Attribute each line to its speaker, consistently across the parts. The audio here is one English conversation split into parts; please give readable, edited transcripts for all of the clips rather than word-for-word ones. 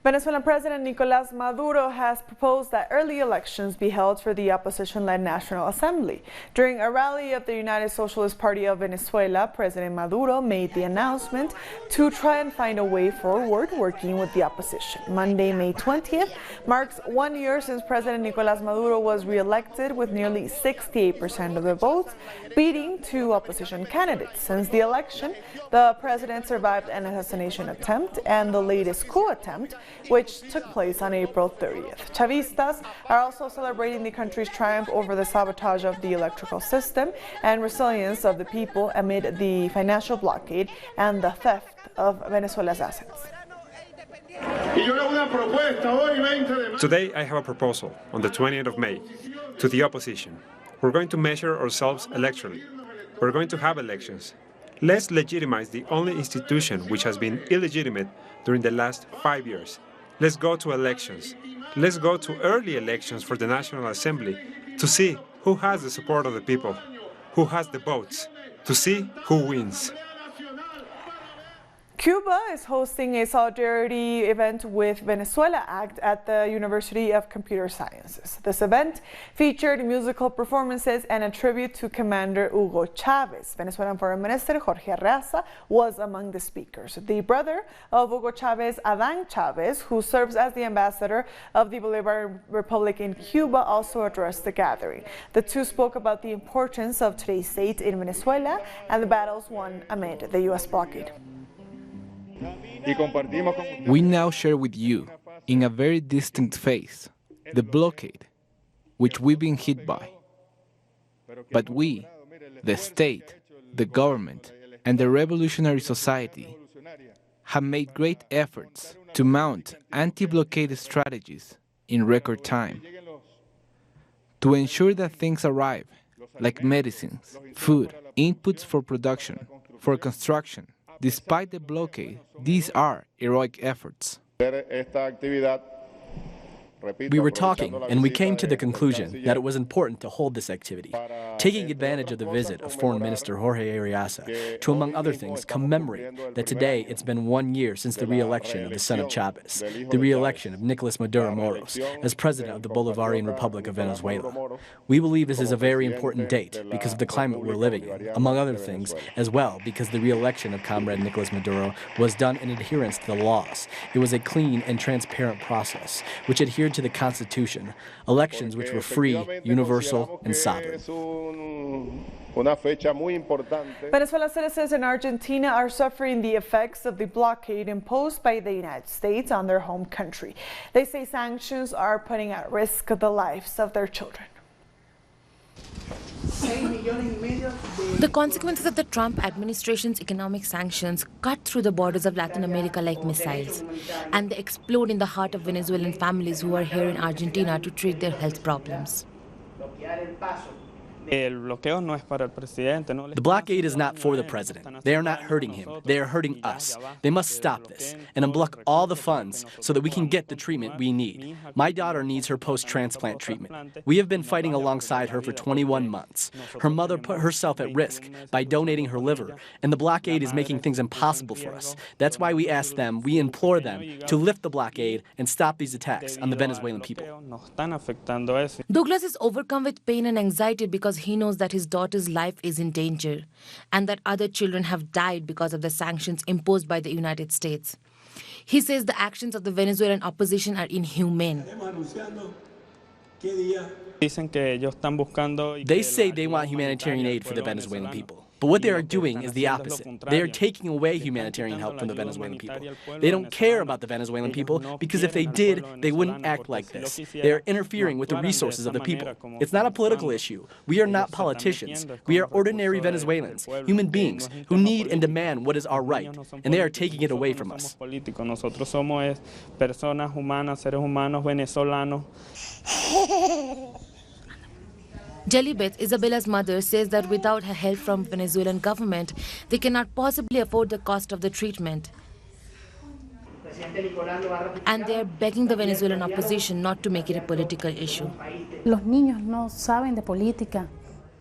Speaker 1: Venezuelan President Nicolás Maduro has proposed that early elections be held for the opposition-led National Assembly. During a rally of the United Socialist Party of Venezuela, President Maduro made the announcement to try and find a way forward working with the opposition. Monday, May 20th, marks 1 year since President Nicolás Maduro was re-elected with nearly 68% of the votes, beating two opposition candidates. Since the election, the president survived an assassination attempt and the latest coup attempt, which took place on April 30th. Chavistas are also celebrating the country's triumph over the sabotage of the electrical system and resilience of the people amid the financial blockade and the theft of Venezuela's assets.
Speaker 2: Today I have a proposal on the 20th of May to the opposition. We're going to measure ourselves electorally. We're going to have elections. Let's legitimize the only institution which has been illegitimate during the last 5 years. Let's go to elections. Let's go to early elections for the National Assembly to see who has the support of the people, who has the votes, to see who wins.
Speaker 1: Cuba is hosting a solidarity event with Venezuela Act at the University of Computer Sciences. This event featured musical performances and a tribute to Commander Hugo Chavez. Venezuelan Foreign Minister Jorge Arreaza was among the speakers. The brother of Hugo Chavez, Adán Chavez, who serves as the ambassador of the Bolivarian Republic in Cuba, also addressed the gathering. The two spoke about the importance of today's state in Venezuela and the battles won amid the U.S. blockade.
Speaker 3: We now share with you, in a very distant phase, the blockade, which we've been hit by. But we, the state, the government, and the revolutionary society, have made great efforts to mount anti-blockade strategies in record time, to ensure that things arrive, like medicines, food, inputs for production, for construction. Despite the blockade, these are heroic efforts.
Speaker 4: We were talking, and we came to the conclusion that it was important to hold this activity, taking advantage of the visit of Foreign Minister Jorge Arreaza to, among other things, commemorate that today it's been 1 year since the re-election of the son of Chavez, the re-election of Nicolas Maduro Moros as president of the Bolivarian Republic of Venezuela. We believe this is a very important date because of the climate we're living in, among other things, as well because the re-election of Comrade Nicolas Maduro was done in adherence to the laws. It was a clean and transparent process, which adhered to the Constitution, elections which were free, universal, and sovereign.
Speaker 1: Venezuelan citizens in Argentina are suffering the effects of the blockade imposed by the United States on their home country. They say sanctions are putting at risk the lives of their children.
Speaker 5: The consequences of the Trump administration's economic sanctions cut through the borders of Latin America like missiles, and they explode in the heart of Venezuelan families who are here in Argentina to treat their health problems.
Speaker 6: The
Speaker 4: blockade is not for the president. They are not hurting him. They are hurting us. They must stop this and unblock all the funds so that we can get the treatment we need. My daughter needs her post-transplant treatment. We have been fighting alongside her for 21 months. Her mother put herself at risk by donating her liver, and the blockade is making things impossible for us. That's why we ask them, we implore them to lift the blockade and stop these attacks on the Venezuelan people.
Speaker 5: Douglas is overcome with pain and anxiety because he knows that his daughter's life is in danger and that other children have died because of the sanctions imposed by the United States. He says the actions of the Venezuelan opposition are inhumane.
Speaker 4: They say they want humanitarian aid for the Venezuelan people. But what they are doing is the opposite. They are taking away humanitarian help from the Venezuelan people. They don't care about the Venezuelan people because if they did, they wouldn't act like this. They are interfering with the resources of the people. It's not a political issue. We are not politicians. We are ordinary Venezuelans, human beings who need and demand what is our right, and they are taking it away from us.
Speaker 5: Jelibeth, Isabella's mother, says that without her help from Venezuelan government, they cannot possibly afford the cost of the treatment. And they are begging the Venezuelan opposition not to make it a political issue.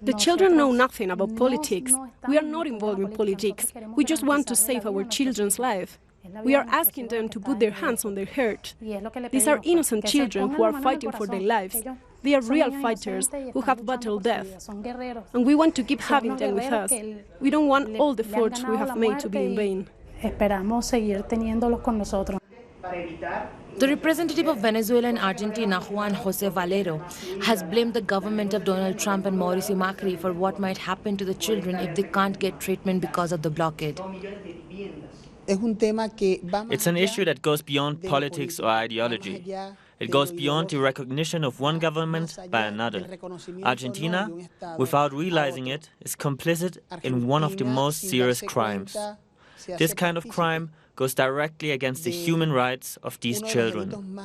Speaker 7: The children know nothing about politics. We are not involved in politics. We just want to save our children's life. We are asking them to put their hands on their heart. These are innocent children who are fighting for their lives. They are real fighters who have battled death. And we want to keep having them with us. We don't want all the efforts we have made to be in vain.
Speaker 5: The representative of Venezuela and Argentina, Juan José Valero, has blamed the government of Donald Trump and Mauricio Macri for what might happen to the children if they can't get treatment because of the blockade.
Speaker 6: It's an issue that goes beyond politics or ideology. It goes beyond the recognition of one government by another. Argentina, without realizing it, is complicit in one of the most serious crimes. This kind of crime goes directly against the human rights of these children.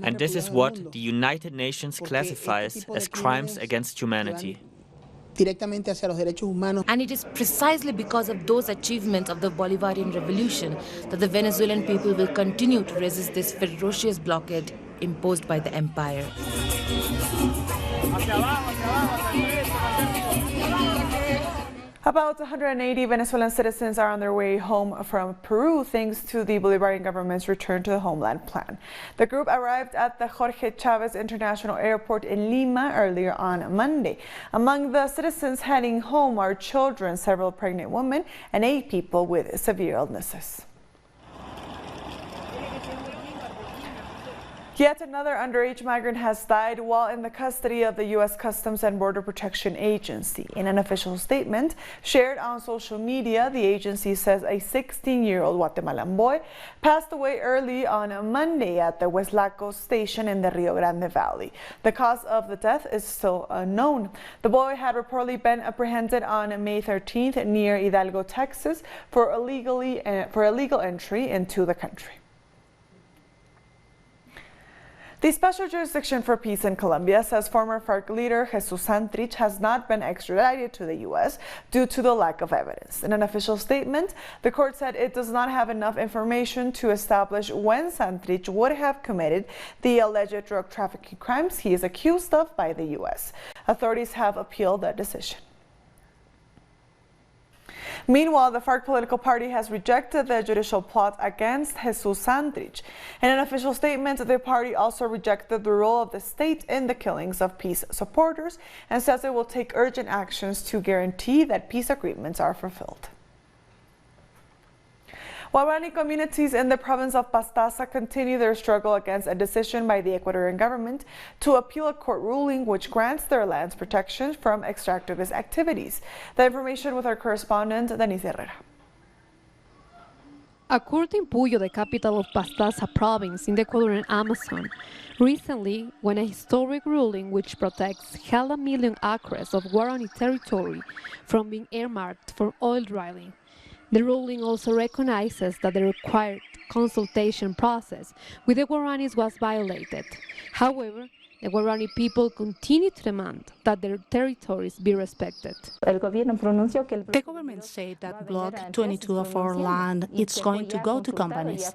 Speaker 6: And this is what the United Nations classifies as crimes against humanity.
Speaker 5: And it is precisely because of those achievements of the Bolivarian revolution that the Venezuelan people will continue to resist this ferocious blockade imposed by the empire.
Speaker 1: About 180 Venezuelan citizens are on their way home from Peru thanks to the Bolivarian government's return to the homeland plan. The group arrived at the Jorge Chávez International Airport in Lima earlier on Monday. Among the citizens heading home are children, several pregnant women, and 8 people with severe illnesses. Yet another underage migrant has died while in the custody of the U.S. Customs and Border Protection Agency. In an official statement shared on social media, the agency says a 16-year-old Guatemalan boy passed away early on Monday at the Hueslaco station in the Rio Grande Valley. The cause of the death is still unknown. The boy had reportedly been apprehended on May 13th near Hidalgo, Texas, for illegal entry into the country. The Special Jurisdiction for Peace in Colombia says former FARC leader Jesus Santrich has not been extradited to the U.S. due to the lack of evidence. In an official statement, the court said it does not have enough information to establish when Santrich would have committed the alleged drug trafficking crimes he is accused of by the U.S. Authorities have appealed that decision. Meanwhile, the FARC political party has rejected the judicial plot against Jesus Santrich. In an official statement, the party also rejected the role of the state in the killings of peace supporters and says it will take urgent actions to guarantee that peace agreements are fulfilled. Guarani communities in the province of Pastaza continue their struggle against a decision by the Ecuadorian government to appeal a court ruling which grants their lands protection from extractivist activities. The information with our correspondent, Denise Herrera.
Speaker 8: A court in Puyo, the capital of Pastaza province in the Ecuadorian Amazon, recently won a historic ruling which protects 500,000 acres of Guarani territory from being earmarked for oil drilling. The ruling also recognizes that the required consultation process with the Guaranis was violated. However, the Guarani people continue to demand that their territories be respected.
Speaker 9: The government said that Block 22 of our land is going to go to companies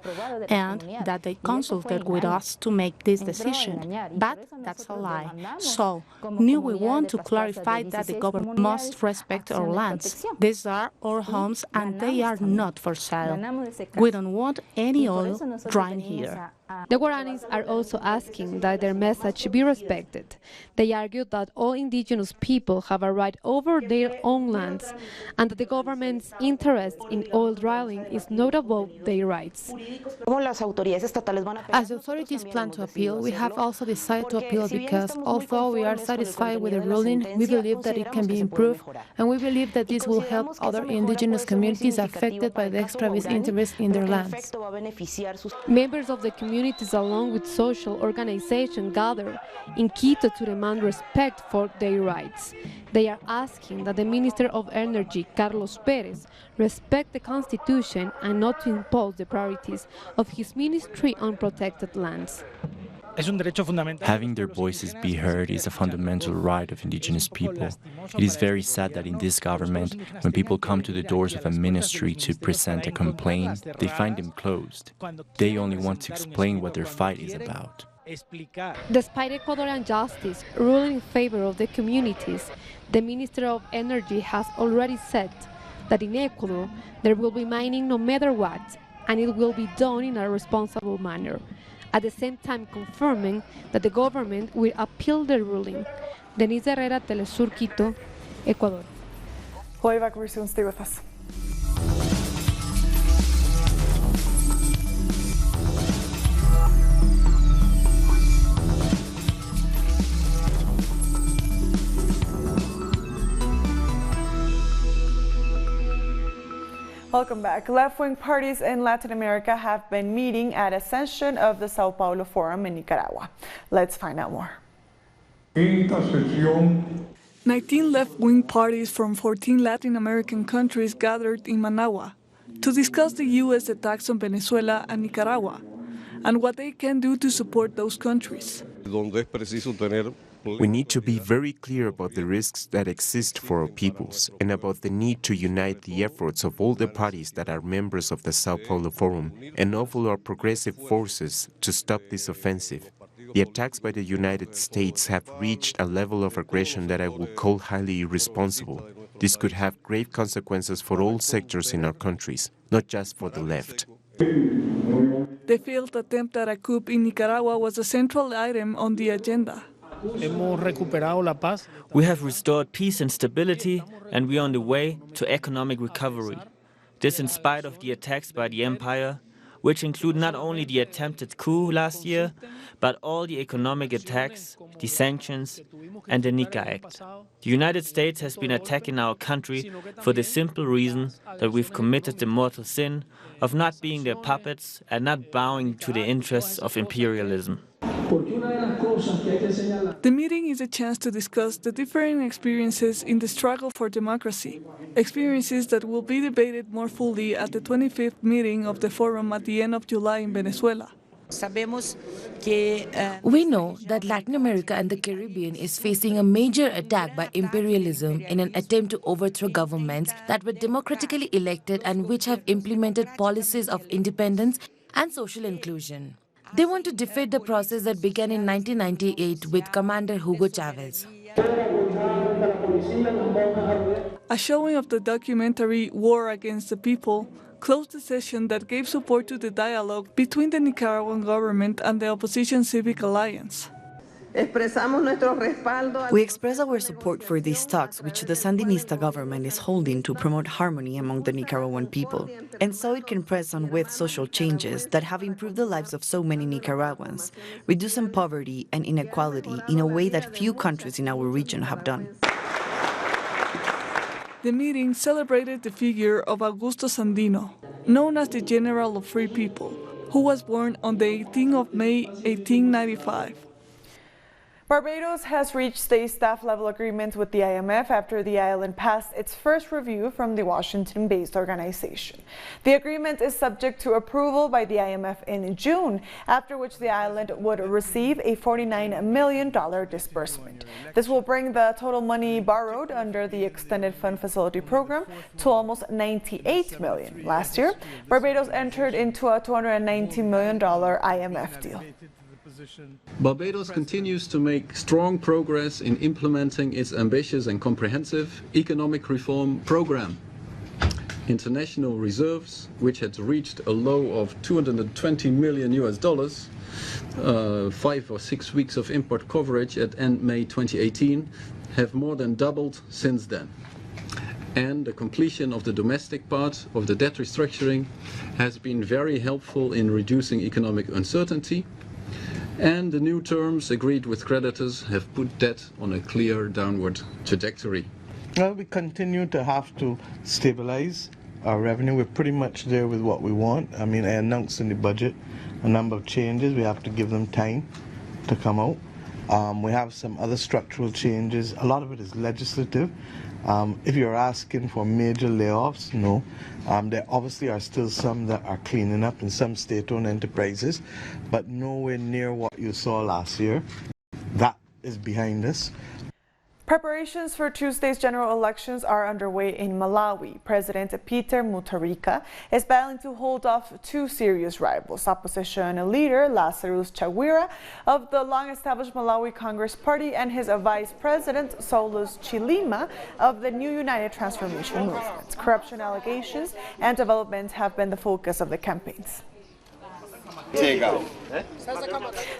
Speaker 9: and that they consulted with us to make this decision. But that's a lie. So, now we want to clarify that the government must respect our lands. These are our homes and they are not for sale. We don't want any oil drying here.
Speaker 8: The Guaranis are also asking that their message be respected. They argue that all indigenous people have a right over their own lands and that the government's interest in oil drilling is not above their rights.
Speaker 10: As the authorities plan to appeal, we have also decided to appeal because although we are satisfied with the ruling, we believe that it can be improved, and we believe that this will help other indigenous communities affected by the extractivist interest in their lands.
Speaker 8: Members of the communities along with social organizations gather in Quito to demand respect for their rights. They are asking that the Minister of Energy, Carlos Pérez, respect the Constitution and not to impose the priorities of his ministry on protected lands.
Speaker 11: Having their voices be heard is a fundamental right of indigenous people. It is very sad that in this government, when people come to the doors of a ministry to present a complaint, they find them closed. They only want to explain what their fight is about.
Speaker 8: Despite Ecuadorian justice ruling in favor of the communities, the Minister of Energy has already said that in Ecuador there will be mining no matter what, and it will be done in a responsible manner, at the same time confirming that the government will appeal the ruling. Denise Herrera, Telesur Quito, Ecuador.
Speaker 1: We'll be back very soon. Stay with us. Welcome back. Left-wing parties in Latin America have been meeting at a session of the Sao Paulo Forum in Nicaragua. Let's find out more.
Speaker 12: 19 left-wing parties from 14 Latin American countries gathered in Managua to discuss the U.S. attacks on Venezuela and Nicaragua and what they can do to support those countries.
Speaker 13: We need to be very clear about the risks that exist for our peoples and about the need to unite the efforts of all the parties that are members of the Sao Paulo Forum and of all our progressive forces to stop this offensive. The attacks by the United States have reached a level of aggression that I would call highly irresponsible. This could have grave consequences for all sectors in our countries, not just for the left.
Speaker 12: The failed attempt at a coup in Nicaragua was a central item on the agenda.
Speaker 6: We have restored peace and stability, and we are on the way to economic recovery. This in spite of the attacks by the empire, which include not only the attempted coup last year, but all the economic attacks, the sanctions, and the NICA Act. The United States has been attacking our country for the simple reason that we've committed the mortal sin of not being their puppets and not bowing to the interests of imperialism.
Speaker 12: The meeting is a chance to discuss the differing experiences in the struggle for democracy, experiences that will be debated more fully at the 25th meeting of the forum at the end of July in Venezuela.
Speaker 5: We know that Latin America and the Caribbean is facing a major attack by imperialism in an attempt to overthrow governments that were democratically elected and which have implemented policies of independence and social inclusion. They want to defeat the process that began in 1998 with Commander Hugo Chavez.
Speaker 12: A showing of the documentary War Against the People closed the session that gave support to the dialogue between the Nicaraguan government and the opposition Civic Alliance.
Speaker 14: We express our support for these talks which the Sandinista government is holding to promote harmony among the Nicaraguan people, and so it can press on with social changes that have improved the lives of so many Nicaraguans, reducing poverty and inequality in a way that few countries in our region have done.
Speaker 12: The meeting celebrated the figure of Augusto Sandino, known as the General of Free People, who was born on the 18th of May, 1895.
Speaker 1: Barbados has reached a staff-level agreement with the IMF after the island passed its first review from the Washington-based organization. The agreement is subject to approval by the IMF in June, after which the island would receive a $49 million disbursement. This will bring the total money borrowed under the Extended Fund Facility Program to almost $98 million. Last year, Barbados entered into a $290 million IMF deal.
Speaker 15: Barbados continues to make strong progress in implementing its ambitious and comprehensive economic reform program. International reserves, which had reached a low of $220 million, 5 or 6 weeks of import coverage at end May 2018, have more than doubled since then. And the completion of the domestic part of the debt restructuring has been very helpful in reducing economic uncertainty. And the new terms agreed with creditors have put debt on a clear downward trajectory.
Speaker 16: Well, we continue to have to stabilize our revenue. We're pretty much there with what we want. I mean, I announced in the budget a number of changes. We have to give them time to come out. We have some other structural changes. A lot of it is legislative. If you're asking for major layoffs, no. There obviously are still some that are cleaning up in some state-owned enterprises, but nowhere near what you saw last year. That is behind us.
Speaker 1: Preparations for Tuesday's general elections are underway in Malawi. President Peter Mutharika is battling to hold off two serious rivals, opposition leader Lazarus Chakwera of the long-established Malawi Congress Party and his vice president Saulus Chilima of the New United Transformation Movement. Corruption allegations and development have been the focus of the campaigns.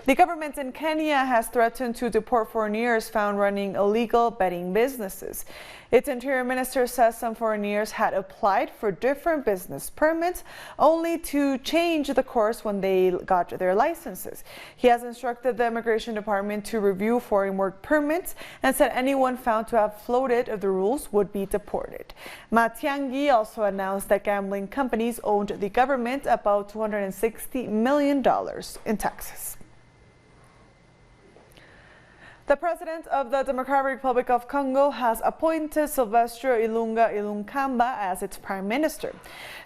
Speaker 1: The government in Kenya has threatened to deport foreigners found running illegal betting businesses. Its interior minister says some foreigners had applied for different business permits only to change the course when they got their licenses. He has instructed the immigration department to review foreign work permits and said anyone found to have floated the rules would be deported. Matiangi also announced that gambling companies owed the government about $260 million in taxes. The president of the Democratic Republic of Congo has appointed Silvestre Ilunga Ilunkamba as its prime minister.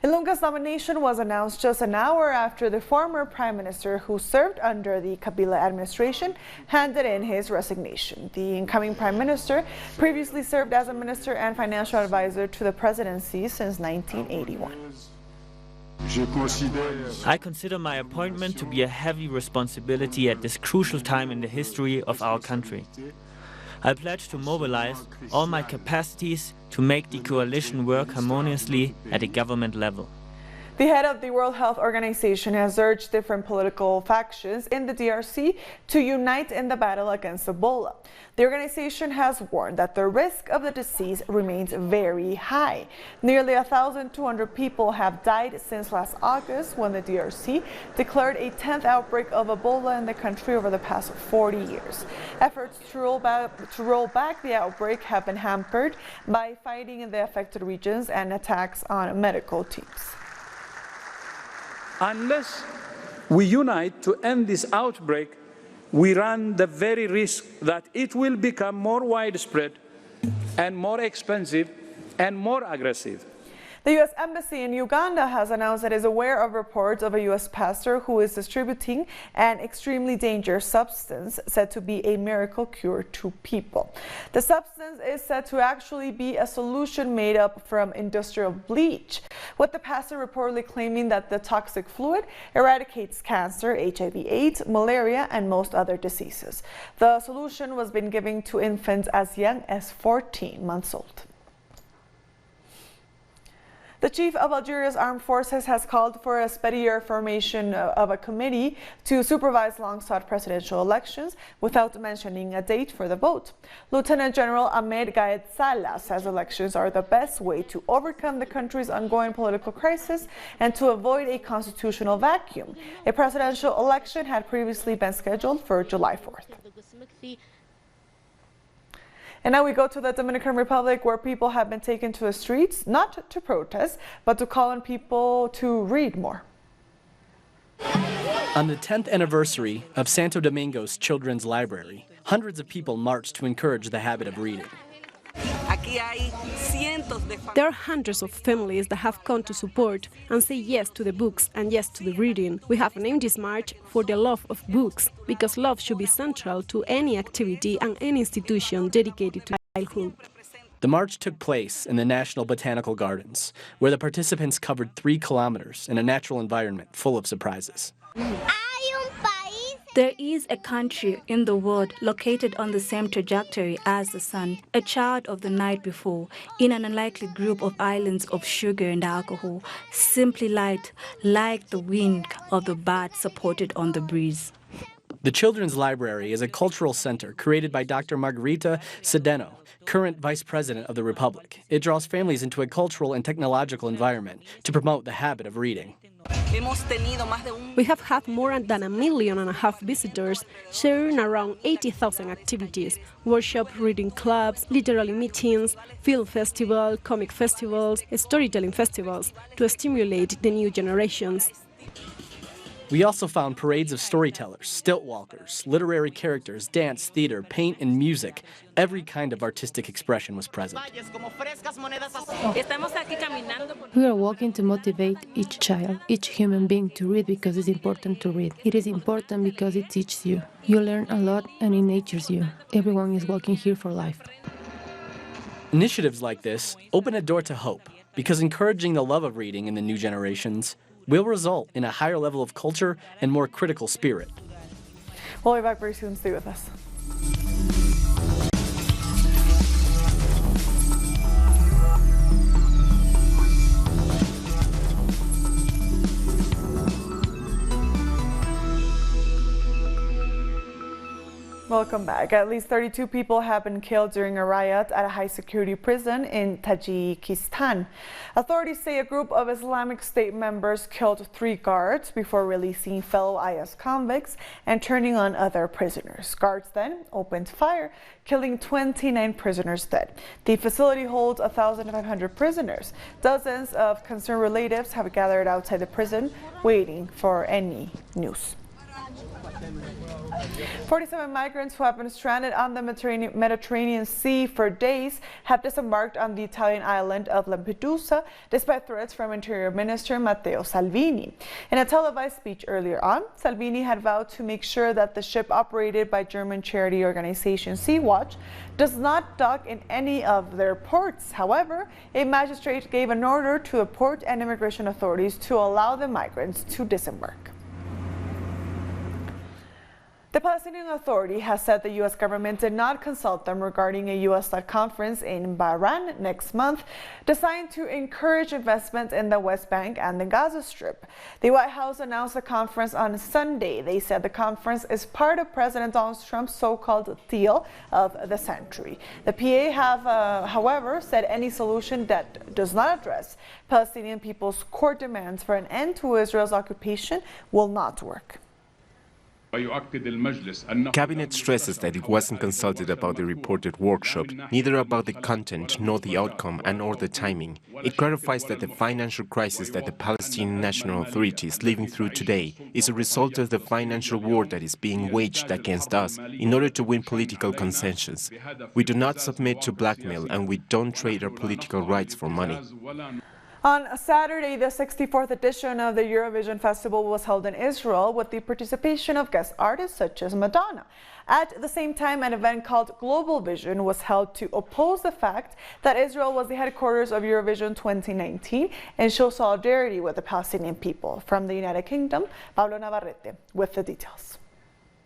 Speaker 1: Ilunga's nomination was announced just an hour after the former prime minister, who served under the Kabila administration, handed in his resignation. The incoming prime minister previously served as a minister and financial advisor to the presidency since 1981.
Speaker 6: I consider my appointment to be a heavy responsibility at this crucial time in the history of our country. I pledge to mobilize all my capacities to make the coalition work harmoniously at a government level.
Speaker 1: The head of the World Health Organization has urged different political factions in the DRC to unite in the battle against Ebola. The organization has warned that the risk of the disease remains very high. Nearly 1,200 people have died since last August, when the DRC declared a 10th outbreak of Ebola in the country over the past 40 years. Efforts to roll back the outbreak have been hampered by fighting in the affected regions and attacks on medical teams.
Speaker 17: Unless we unite to end this outbreak, we run the very risk that it will become more widespread and more expensive and more aggressive.
Speaker 1: The U.S. Embassy in Uganda has announced that it is aware of reports of a U.S. pastor who is distributing an extremely dangerous substance said to be a miracle cure to people. The substance is said to actually be a solution made up from industrial bleach, with the pastor reportedly claiming that the toxic fluid eradicates cancer, HIV/AIDS, malaria, and most other diseases. The solution was being given to infants as young as 14 months old. The chief of Algeria's armed forces has called for a speedier formation of a committee to supervise long-sought presidential elections without mentioning a date for the vote. Lieutenant General Ahmed Gaed Salah says elections are the best way to overcome the country's ongoing political crisis and to avoid a constitutional vacuum. A presidential election had previously been scheduled for July 4th. And now we go to the Dominican Republic, where people have been taken to the streets, not to protest, but to call on people to read more.
Speaker 4: On the 10th anniversary of Santo Domingo's Children's Library, hundreds of people marched to encourage the habit of reading.
Speaker 7: There are hundreds of families that have come to support and say yes to the books and yes to the reading. We have named this march for the love of books, because love should be central to any activity and any institution dedicated to childhood.
Speaker 4: The march took place in the National Botanical Gardens, where the participants covered 3 kilometers in a natural environment full of surprises.
Speaker 18: There is a country in the world located on the same trajectory as the sun, a child of the night before, in an unlikely group of islands of sugar and alcohol, simply light, like the wing of the bat supported on the breeze.
Speaker 4: The Children's Library is a cultural center created by Dr. Margarita Cedeno, current Vice President of the Republic. It draws families into a cultural and technological environment to promote the habit of reading.
Speaker 7: We have had more than 1.5 million visitors, sharing around 80,000 activities, workshop reading clubs, literary meetings, film festival, comic festivals, storytelling festivals, to stimulate the new generations.
Speaker 4: We also found parades of storytellers, stilt walkers, literary characters, dance, theater, paint, and music. Every kind of artistic expression was present.
Speaker 10: We are walking to motivate each child, each human being to read because it's important to read. It is important because it teaches you. You learn a lot and it natures you. Everyone is walking here for life.
Speaker 4: Initiatives like this open a door to hope, because encouraging the love of reading in the new generations will result in a higher level of culture and more critical spirit.
Speaker 1: We'll be back very soon. Stay with us. Welcome back. At least 32 people have been killed during a riot at a high-security prison in Tajikistan. Authorities say a group of Islamic State members killed 3 guards before releasing fellow IS convicts and turning on other prisoners. Guards then opened fire, killing 29 prisoners dead. The facility holds 1,500 prisoners. Dozens of concerned relatives have gathered outside the prison, waiting for any news. 47 migrants who have been stranded on the Mediterranean Sea for days have disembarked on the Italian island of Lampedusa, despite threats from Interior Minister Matteo Salvini. In a televised speech earlier on, Salvini had vowed to make sure that the ship operated by German charity organization Sea-Watch does not dock in any of their ports. However, a magistrate gave an order to the port and immigration authorities to allow the migrants to disembark. The Palestinian Authority has said the U.S. government did not consult them regarding a U.S.-led conference in Bahrain next month designed to encourage investment in the West Bank and the Gaza Strip. The White House announced the conference on Sunday. They said the conference is part of President Donald Trump's so-called deal of the century. The PA have, however, said any solution that does not address Palestinian people's core demands for an end to Israel's occupation will not work.
Speaker 13: Cabinet stresses that it wasn't consulted about the reported workshop, neither about the content nor the outcome and or the timing. It clarifies that the financial crisis that the Palestinian National Authority is living through today is a result of the financial war that is being waged against us in order to win political consensus. We do not submit to blackmail and we don't trade our political rights for money.
Speaker 1: On Saturday, the 64th edition of the Eurovision Festival was held in Israel with the participation of guest artists such as Madonna. At the same time, an event called Global Vision was held to oppose the fact that Israel was the headquarters of Eurovision 2019 and show solidarity with the Palestinian people. From the United Kingdom, Pablo Navarrete with the details.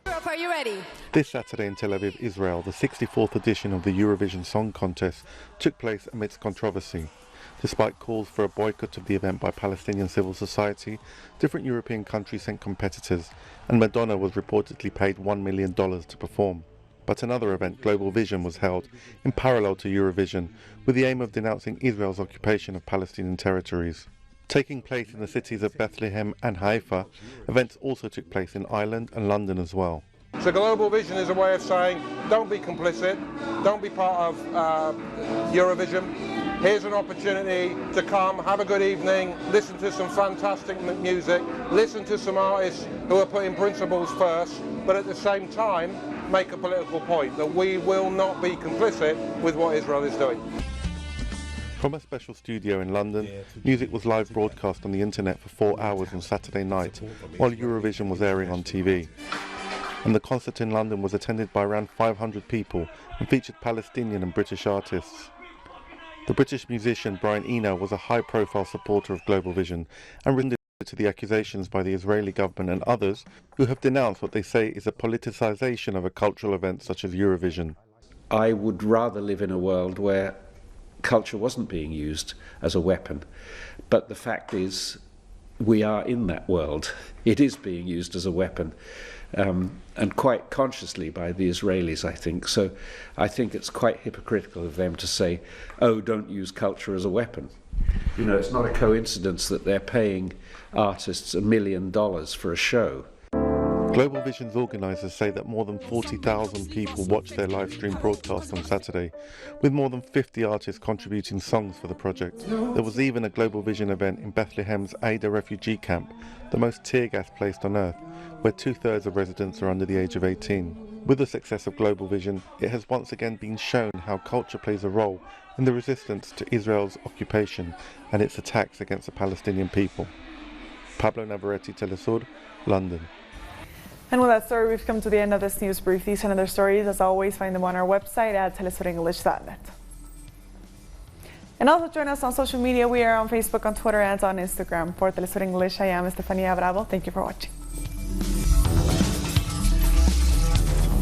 Speaker 19: Europe, are you ready?
Speaker 20: This Saturday in Tel Aviv, Israel, the 64th edition of the Eurovision Song Contest took place amidst controversy. Despite calls for a boycott of the event by Palestinian civil society, different European countries sent competitors, and Madonna was reportedly paid $1 million to perform. But another event, Global Vision, was held in parallel to Eurovision, with the aim of denouncing Israel's occupation of Palestinian territories. Taking place in the cities of Bethlehem and Haifa, events also took place in Ireland and London as well.
Speaker 21: So Global Vision is a way of saying, don't be complicit, don't be part of Eurovision. Here's an opportunity to come, have a good evening, listen to some fantastic music, listen to some artists who are putting principles first, but at the same time make a political point that we will not be complicit with what Israel is doing.
Speaker 20: From a special studio in London, music was live broadcast on the internet for 4 hours on Saturday night, while Eurovision was airing on TV. And the concert in London was attended by around 500 people and featured Palestinian and British artists. The British musician Brian Eno was a high-profile supporter of Global Vision and responded to the accusations by the Israeli government and others who have denounced what they say is a politicization of a cultural event such as Eurovision.
Speaker 22: I would rather live in a world where culture wasn't being used as a weapon, but the fact is we are in that world. It is being used as a weapon. And quite consciously by the Israelis, I think. So I think it's quite hypocritical of them to say, oh, don't use culture as a weapon. You know, it's not a coincidence that they're paying artists $1 million for a show.
Speaker 20: Global Vision's organisers say that more than 40,000 people watched their live stream broadcast on Saturday, with more than 50 artists contributing songs for the project. There was even a Global Vision event in Bethlehem's Aida refugee camp, the most tear gas placed on earth, where 2/3 of residents are under the age of 18. With the success of Global Vision, it has once again been shown how culture plays a role in the resistance to Israel's occupation and its attacks against the Palestinian people. Pablo Navarrete, Telesur, London.
Speaker 1: And with that story, we've come to the end of this news brief. These and other stories, as always, find them on our website at telesurenglish.net. And also join us on social media. We are on Facebook, on Twitter, and on Instagram. For Telesur English, I am Estefania Bravo. Thank you for watching.